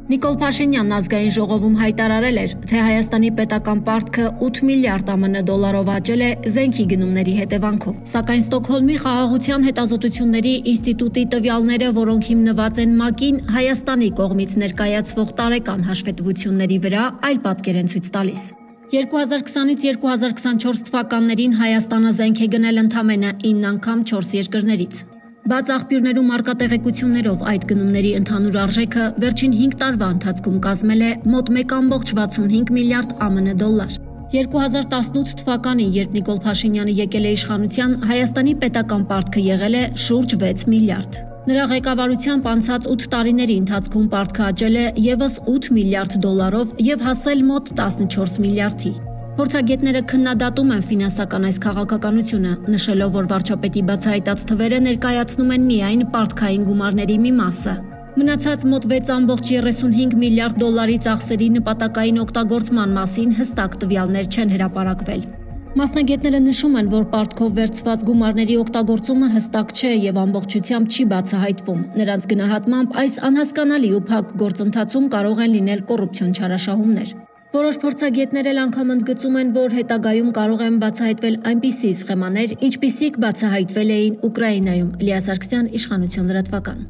Նիկոլ Փաշինյանն ազգային ժողովում հայտարարել էր, թե Հայաստանի պետական պարտքը 8 միլիարդ ԱՄՆ դոլարով աճել է զենքի գնումների հետևանքով։ Սակայն Ստոկհոլմի խաղաղության հետազոտությունների ինստիտուտի տվյալները, որոնք հիմնված են ՄԱԿ-ին, Հայաստանի կողմից ներկայացվող տարեկան հաշվետվությունների վրա այլ պատկեր են ցույց տալիս։ 2020-ից 2024 թվականներին Հայաստանը զենք է գնել ընդամենը 9 անգամ 4 երկրներից։ Բաց աղբյուրներում առկա տեղեկություններով այդ գնումների ընդհանուր արժեքը վերջին 5 տարվա ընթացքում կազմել է մոտ 1.65 միլիարդ ԱՄՆ դոլար։ 2018 թվականին, երբ Նիկոլ Փաշինյանը եկել է իշխանության, Հայաստանի պետական պարտքը եղել է շուրջ 6 միլիարդ։ Նրա ղեկավարությամբ անցած 8 տարիների ընթացքում պարտքը աճել է ևս 8 միլիարդ դոլարով եւ հասել մոտ 14 միլիարդի։ Փորձագետները քննադատում են ֆինանսական այս քաղաքականությունը, նշելով, որ վարչապետի բացահայտած թվերը ներկայացնում են միայն պարտքային գումարների մի մասը։ Մնացած մոտ 6.35 միլիարդ դոլարի ծախսերի նպատակային օգտագործման մասին հստակ տվյալներ չեն հրապարակվել։ Մասնագետները նշում են, որ պարտքով վերցված գումարների օգտագործումը հստակ չէ եւ ամբողջությամբ չի բացահայտվում։ Նրանց գնահատմամբ այս անհասկանալի ու փակ գործընթացում կարող են լինել կոռուպցիոն չարաշահումներ։ Որոշ փորձագետներ էլ անգամ ընդգծում են, որ հետագայում կարող են բացահայտվել այնպիսի սխեմաներ, ինչպիսիք բացահայտվել էին Ուկրաինայում։ Լիա Սարգսյան, Իշխանություն լրատվական։